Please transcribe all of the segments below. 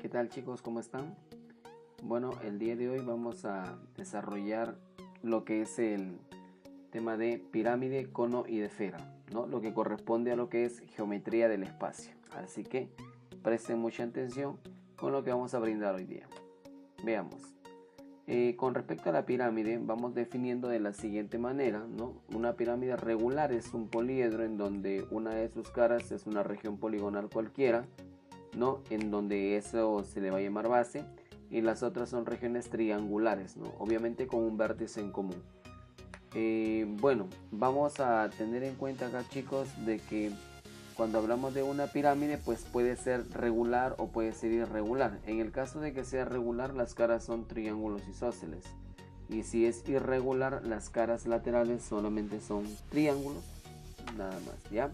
¿Qué tal chicos? ¿Cómo están? Bueno, el día de hoy vamos a desarrollar lo que es el tema de pirámide, cono y esfera, ¿no? Lo que corresponde a lo que es geometría del espacio. Así que presten mucha atención con lo que vamos a brindar hoy día. Veamos. Con respecto a la pirámide, vamos definiendo de la siguiente manera, ¿no? Una pirámide regular es un poliedro en donde una de sus caras es una región poligonal cualquiera, ¿no? En donde eso se le va a llamar base, y las otras son regiones triangulares, ¿no? Obviamente con un vértice en común. Bueno, vamos a tener en cuenta acá, chicos, de que cuando hablamos de una pirámide, pues puede ser regular o puede ser irregular. En el caso de que sea regular, las caras son triángulos isósceles. Y si es irregular, las caras laterales solamente son triángulos, nada más, ¿ya?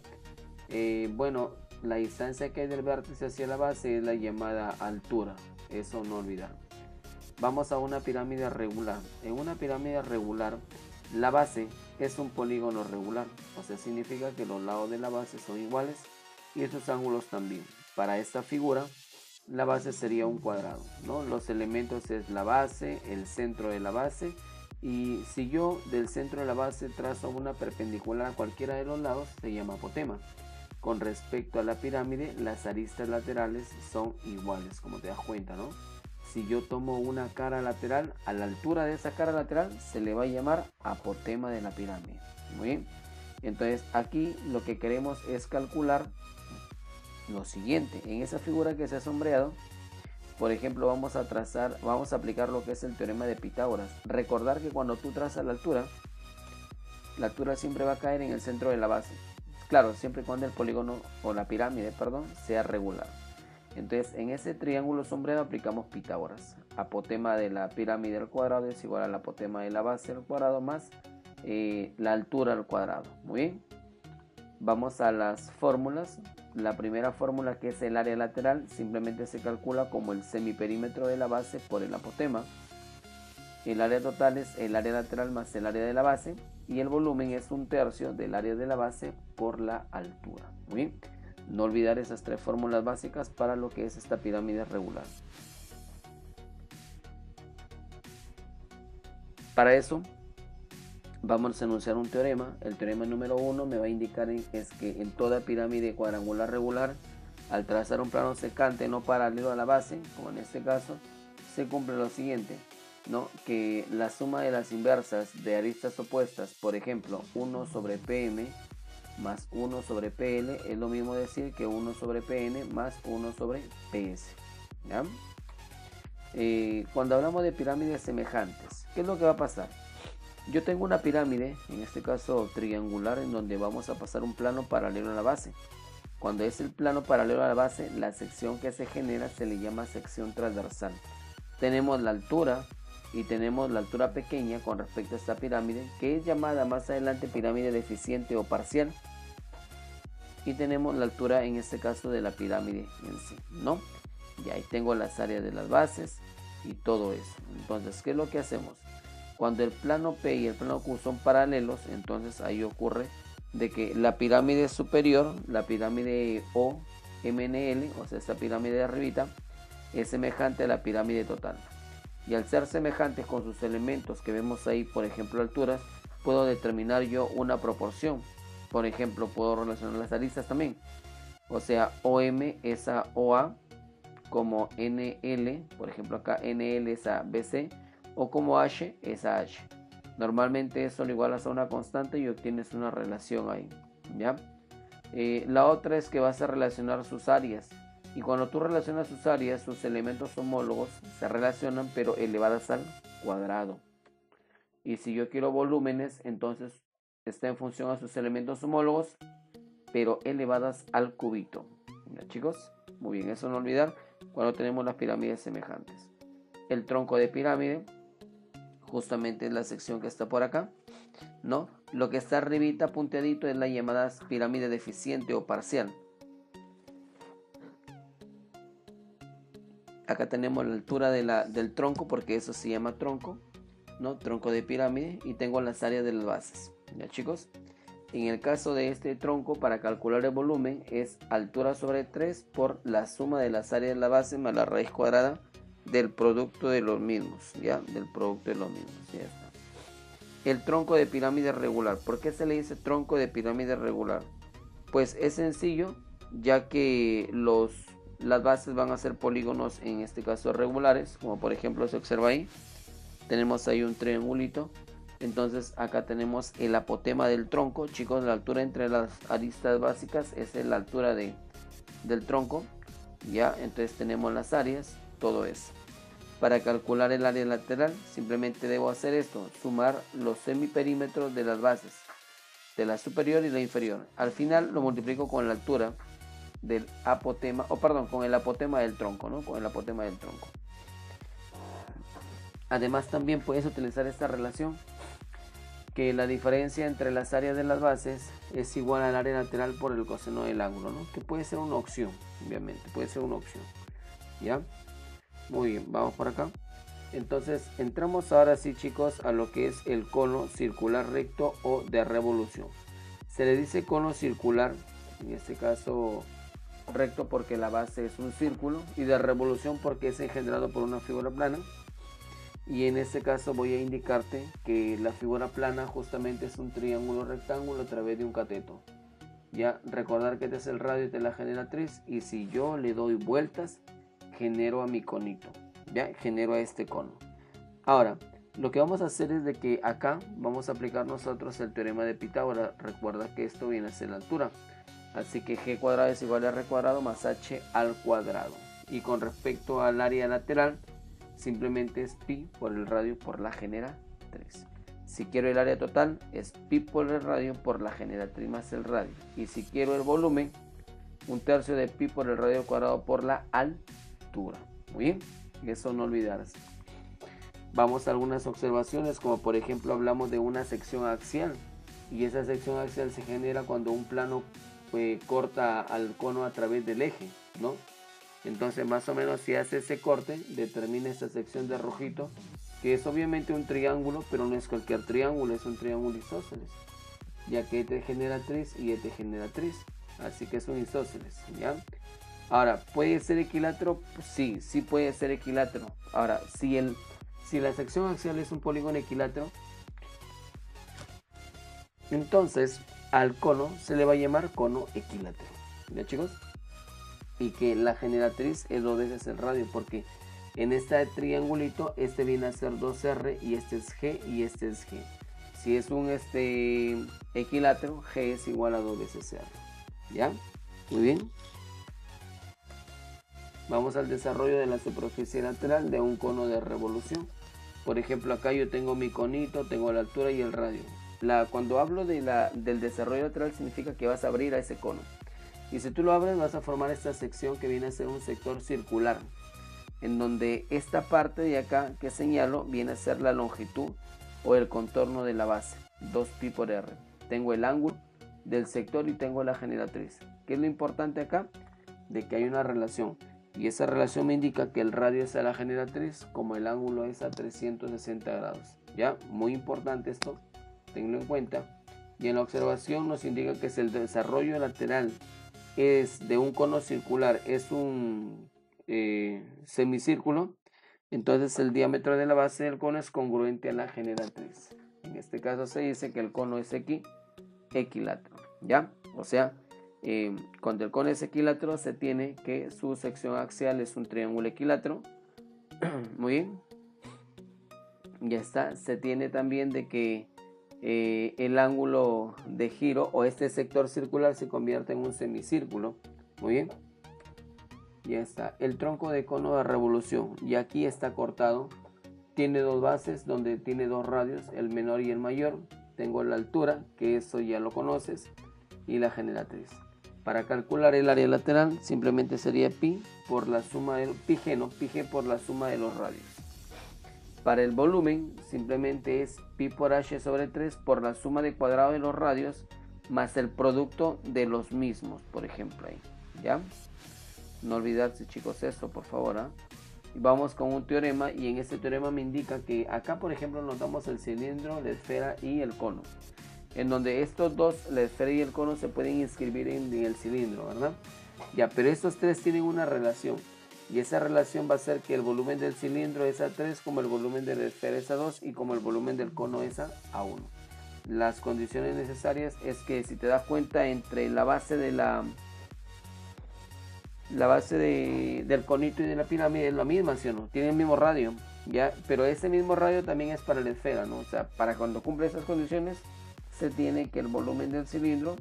Bueno, la distancia que hay del vértice hacia la base es la llamada altura, eso no olvidar. Vamos a una pirámide regular. En una pirámide regular, la base es un polígono regular, o sea, significa que los lados de la base son iguales y sus ángulos también. Para esta figura, la base sería un cuadrado, ¿no? Los elementos es la base, el centro de la base, y si yo del centro de la base trazo una perpendicular a cualquiera de los lados, se llama apotema. Con respecto a la pirámide, las aristas laterales son iguales, como te das cuenta, ¿no? Si yo tomo una cara lateral, a la altura de esa cara lateral se le va a llamar apotema de la pirámide. Muy bien. Entonces aquí lo que queremos es calcular lo siguiente. En esa figura que se ha sombreado, por ejemplo, vamos a aplicar lo que es el teorema de Pitágoras. Recordar que cuando tú trazas la altura siempre va a caer en el centro de la base. Claro, siempre y cuando el polígono o la pirámide, perdón, sea regular. Entonces, en ese triángulo sombreado aplicamos Pitágoras. Apotema de la pirámide al cuadrado es igual al apotema de la base al cuadrado más la altura al cuadrado. Muy bien. Vamos a las fórmulas. La primera fórmula, que es el área lateral, simplemente se calcula como el semiperímetro de la base por el apotema. El área total es el área lateral más el área de la base, y el volumen es 1/3 del área de la base por la altura. Muy bien. No olvidar esas tres fórmulas básicas para lo que es esta pirámide regular. Para eso vamos a enunciar un teorema. El teorema número 1 me va a indicar es que en toda pirámide cuadrangular regular, al trazar un plano secante no paralelo a la base, como en este caso, se cumple lo siguiente, ¿no? Que la suma de las inversas de aristas opuestas, por ejemplo 1 sobre pm más 1 sobre PL, es lo mismo decir que 1 sobre PN más 1 sobre PS. ¿Ya? Cuando hablamos de pirámides semejantes, ¿qué es lo que va a pasar? Yo tengo una pirámide, en este caso triangular, en donde vamos a pasar un plano paralelo a la base. Cuando es el plano paralelo a la base, la sección que se genera se le llama sección transversal. Tenemos la altura y tenemos la altura pequeña con respecto a esta pirámide, que es llamada más adelante pirámide deficiente o parcial. Y tenemos la altura en este caso de la pirámide en sí, ¿no? Y ahí tengo las áreas de las bases y todo eso. Entonces, ¿qué es lo que hacemos? Cuando el plano P y el plano Q son paralelos, entonces ahí ocurre de que la pirámide superior, la pirámide OMNL, o sea, esta pirámide de arribita, es semejante a la pirámide total. Y al ser semejantes con sus elementos que vemos ahí, por ejemplo alturas, puedo determinar yo una proporción. Por ejemplo, puedo relacionar las aristas también. O sea, OM es a OA, como NL, por ejemplo acá NL es a BC, o como H es a H. Normalmente eso lo igualas a una constante y obtienes una relación ahí, ¿ya? La otra es que vas a relacionar sus áreas. Y cuando tú relacionas sus áreas, sus elementos homólogos se relacionan pero elevadas al cuadrado. Y si yo quiero volúmenes, entonces está en función a sus elementos homólogos, pero elevadas al cúbito. ¿Ya, chicos? Muy bien, eso no olvidar cuando tenemos las pirámides semejantes. El tronco de pirámide, justamente es la sección que está por acá, ¿no? Lo que está arribita punteadito es la llamada pirámide deficiente o parcial. Acá tenemos la altura del tronco, porque eso se llama tronco, ¿no? Tronco de pirámide, y tengo las áreas de las bases. ¿Ya, chicos? en el caso de este tronco, para calcular el volumen, es altura sobre 3 por la suma de las áreas de la base más la raíz cuadrada del producto de los mismos, ¿ya? Del producto de los mismos, ya está. El tronco de pirámide regular. ¿Por qué se le dice tronco de pirámide regular? Pues es sencillo, ya que las bases van a ser polígonos, en este caso regulares, como por ejemplo se observa ahí. Tenemos ahí un triangulito. Entonces acá tenemos el apotema del tronco. Chicos, la altura entre las aristas básicas es la altura del tronco. Ya, entonces tenemos las áreas, todo eso. Para calcular el área lateral, simplemente debo hacer esto: sumar los semiperímetros de las bases, de la superior y la inferior. Al final lo multiplico con la altura del apotema, con el apotema del tronco, ¿no? Con el apotema del tronco. Además también puedes utilizar esta relación, que la diferencia entre las áreas de las bases es igual al área lateral por el coseno del ángulo, ¿no? Que puede ser una opción, obviamente, puede ser una opción. ¿Ya? Muy bien, vamos por acá. Entonces entramos ahora sí, chicos, a lo que es el cono circular recto o de revolución. Se le dice cono circular, en este caso recto porque la base es un círculo, y de revolución porque es engendrado por una figura plana. Y en este caso voy a indicarte que la figura plana justamente es un triángulo rectángulo a través de un cateto. Ya, recordar que este es el radio de la generatriz, y si yo le doy vueltas, genero a mi conito, ya, genero a este cono. Ahora, lo que vamos a hacer es de que acá vamos a aplicar nosotros el teorema de Pitágoras. Recuerda que esto viene a ser la altura, así que g cuadrado es igual a r cuadrado más h al cuadrado. Y con respecto al área lateral, simplemente es pi por el radio por la generatriz. Si quiero el área total, es pi por el radio por la generatriz más el radio. Y si quiero el volumen, 1/3 de pi por el radio al cuadrado por la altura. Muy bien, eso no olvidarse. Vamos a algunas observaciones, como por ejemplo hablamos de una sección axial, y esa sección axial se genera cuando un plano corta al cono a través del eje, ¿no? Entonces más o menos si hace ese corte, determina esta sección de rojito, que es obviamente un triángulo, pero no es cualquier triángulo, es un triángulo isósceles, ya que este generatriz y este generatriz, así que es un isósceles, ¿ya? Ahora, ¿puede ser equilátero? Sí, sí puede ser equilátero. Ahora, si la sección axial es un polígono equilátero, entonces al cono se le va a llamar cono equilátero, ¿ya, chicos? Y que la generatriz es 2 veces el radio, porque en este triangulito este viene a ser 2R y este es G y este es G. Si es un equilátero, G es igual a 2 veces R. ¿Ya? Muy bien. Vamos al desarrollo de la superficie lateral de un cono de revolución. Por ejemplo, acá yo tengo mi conito, tengo la altura y el radio. Cuando hablo del desarrollo lateral, significa que vas a abrir a ese cono. Y si tú lo abres, vas a formar esta sección que viene a ser un sector circular, en donde esta parte de acá que señalo viene a ser la longitud o el contorno de la base, 2pi por r. Tengo el ángulo del sector y tengo la generatriz. ¿Qué es lo importante acá? De que hay una relación, y esa relación me indica que el radio es a la generatriz como el ángulo es a 360 grados. ¿Ya? Muy importante esto, tenlo en cuenta. Y en la observación nos indica que si el desarrollo lateral es de un cono circular, es un semicírculo, entonces el diámetro de la base del cono es congruente a la generatriz. En este caso se dice que el cono es equilátero, ¿ya? O sea, cuando el cono es equilátero se tiene que su sección axial es un triángulo equilátero. Muy bien. Ya está. Se tiene también de que el ángulo de giro o este sector circular se convierte en un semicírculo. Muy bien. Ya está. El tronco de cono de revolución, y aquí está cortado. Tiene dos bases donde tiene dos radios, el menor y el mayor. Tengo la altura, que eso ya lo conoces, y la generatriz. Para calcular el área lateral simplemente sería pi por la suma del pi g por la suma de los radios. Para el volumen simplemente es pi por h sobre 3 por la suma de cuadrado de los radios más el producto de los mismos, por ejemplo ahí, ¿ya? No olvidarse, chicos, eso, por favor, ¿eh? Y vamos con un teorema, y en este teorema me indica que acá, por ejemplo, nos damos el cilindro, la esfera y el cono. en donde estos dos, la esfera y el cono, se pueden inscribir en el cilindro, ¿verdad? Ya, pero estos tres tienen una relación. Y esa relación va a ser que el volumen del cilindro es A3, como el volumen de la esfera es A2 y como el volumen del cono es A1. Las condiciones necesarias es que, si te das cuenta, entre la base de del conito y de la pirámide es la misma, ¿sí o no? Tiene el mismo radio, ¿ya? Pero ese mismo radio también es para la esfera, ¿no? O sea, para cuando cumple esas condiciones, se tiene que el volumen del cilindro,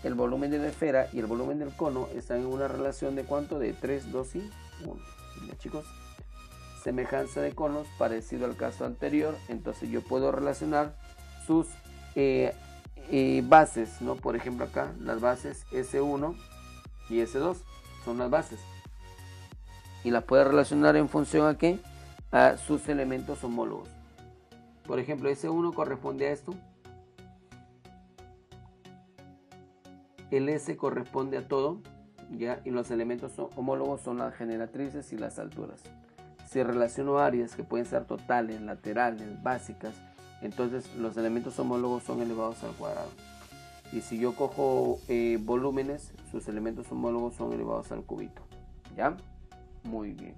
el volumen de la esfera y el volumen del cono están en una relación de ¿cuánto? De 3, 2 y 1. ¿Ya, chicos? Semejanza de conos, parecido al caso anterior. Entonces yo puedo relacionar sus bases, ¿no? Por ejemplo, acá las bases S1 y S2 son las bases. Y las puedo relacionar en función a ¿qué? A sus elementos homólogos. Por ejemplo, S1 corresponde a esto. El S corresponde a todo, ¿ya? Y los elementos homólogos son las generatrices y las alturas. Si relaciono áreas que pueden ser totales, laterales, básicas, entonces los elementos homólogos son elevados al cuadrado. Y si yo cojo volúmenes, sus elementos homólogos son elevados al cúbito. ¿Ya? Muy bien.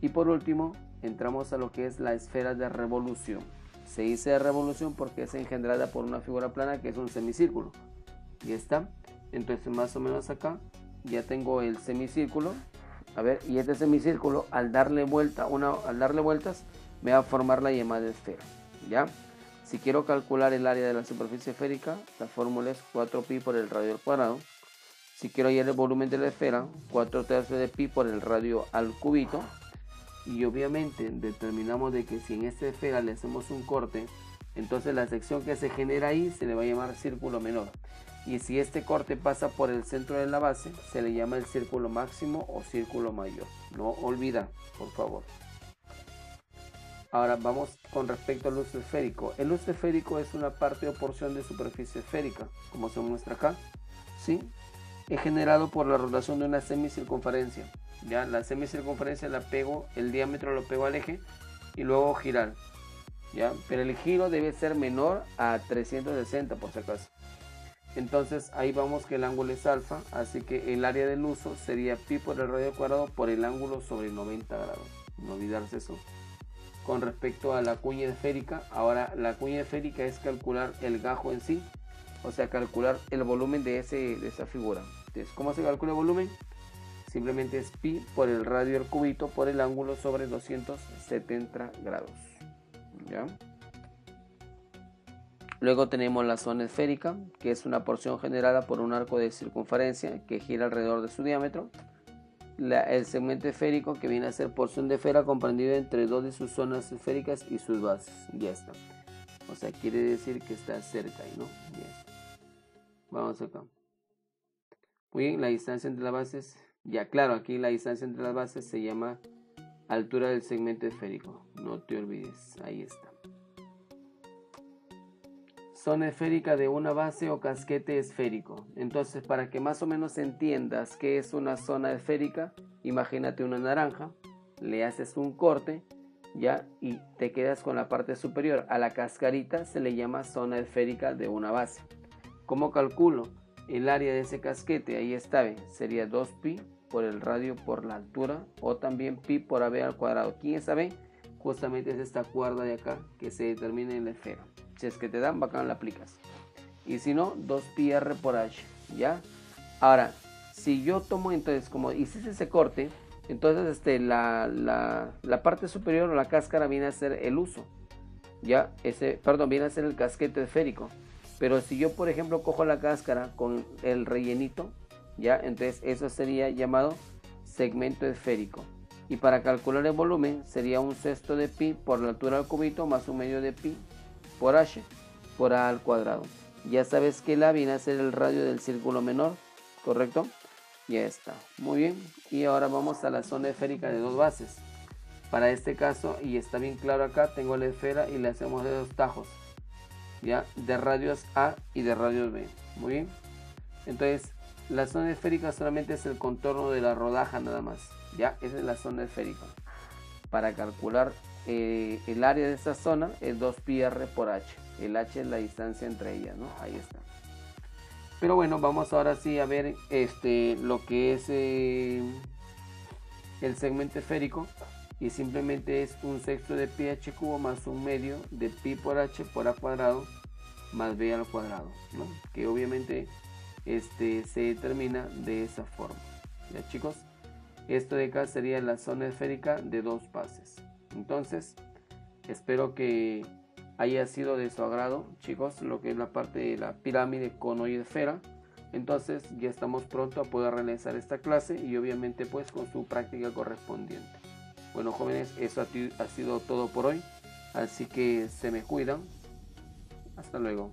Y por último, entramos a lo que es la esfera de revolución. Se dice de revolución porque es engendrada por una figura plana que es un semicírculo. Ya está. Entonces más o menos acá ya tengo el semicírculo. A ver, y este semicírculo al darle vueltas me va a formar la llamada esfera. ¿Ya? Si quiero calcular el área de la superficie esférica, la fórmula es 4pi por el radio al cuadrado. Si quiero hallar el volumen de la esfera, 4/3 de pi por el radio al cúbito. Y obviamente determinamos de que si en esta esfera le hacemos un corte, entonces la sección que se genera ahí se le va a llamar círculo menor. Y si este corte pasa por el centro de la base, se le llama el círculo máximo o círculo mayor. No olvida, por favor. Ahora vamos con respecto al lustro esférico. El lustro esférico es una parte o porción de superficie esférica, como se muestra acá. ¿Sí? Es generado por la rotación de una semicircunferencia. Ya, la semicircunferencia la pego, el diámetro lo pego al eje y luego girar. ¿Ya? Pero el giro debe ser menor a 360 por si acaso. Entonces ahí vamos que el ángulo es alfa, así que el área del uso sería pi por el radio cuadrado por el ángulo sobre 90 grados. No olvidarse eso. Con respecto a la cuña esférica, ahora la cuña esférica es calcular el gajo en sí, o sea, calcular el volumen de esa figura. Entonces, ¿cómo se calcula el volumen? Simplemente es pi por el radio al cúbito por el ángulo sobre 270 grados. ¿Ya? Luego tenemos la zona esférica, que es una porción generada por un arco de circunferencia que gira alrededor de su diámetro. El segmento esférico, que viene a ser porción de esfera comprendida entre dos de sus zonas esféricas y sus bases. Ya está. O sea, quiere decir que está cerca, ¿no? Ya está. Vamos acá. Muy bien, la distancia entre las bases. Ya, claro, aquí la distancia entre las bases se llama altura del segmento esférico. No te olvides, ahí está. Zona esférica de una base o casquete esférico. Entonces, para que más o menos entiendas qué es una zona esférica, imagínate una naranja, le haces un corte, ya, y te quedas con la parte superior. A la cascarita se le llama zona esférica de una base. ¿Cómo calculo el área de ese casquete? Ahí está, sería 2pi por el radio por la altura, o también pi por AB al cuadrado. ¿Quién es AB? Justamente es esta cuerda de acá que se determina en la esfera. Si es que te dan, bacán, la aplicas. Y si no, 2πr por h, ¿ya? Ahora, si yo tomo, entonces, como hiciste ese corte, entonces la parte superior o la cáscara viene a ser el uso, ¿ya? Viene a ser el casquete esférico. Pero si yo, por ejemplo, cojo la cáscara con el rellenito, ¿ya? Entonces eso sería llamado segmento esférico. Y para calcular el volumen sería 1/6 de pi por la altura al cúbito más 1/2 de pi por h por a al cuadrado. Ya sabes que la viene a ser el radio del círculo menor, ¿correcto? Ya está, muy bien. Y ahora vamos a la zona esférica de dos bases. Para este caso, y está bien claro acá, tengo la esfera y le hacemos de dos tajos, ¿ya? De radios A y de radios B. Muy bien. Entonces, la zona esférica solamente es el contorno de la rodaja nada más, ¿ya? Esa es la zona esférica. Para calcular el área de esta zona es 2πr por h. el h es la distancia entre ellas, ¿no? Ahí está. Pero bueno, vamos ahora sí a ver lo que es el segmento esférico, y simplemente es un sexto de pi h cubo más un medio de pi por h por a cuadrado más b al cuadrado, ¿no? Que obviamente se determina de esa forma. Ya chicos, esto de acá sería la zona esférica de dos bases. Entonces espero que haya sido de su agrado, chicos, lo que es la parte de la pirámide, cono y esfera. Entonces ya estamos pronto a poder realizar esta clase, y obviamente pues con su práctica correspondiente. Bueno jóvenes, eso ha sido todo por hoy, así que se me cuidan. Hasta luego.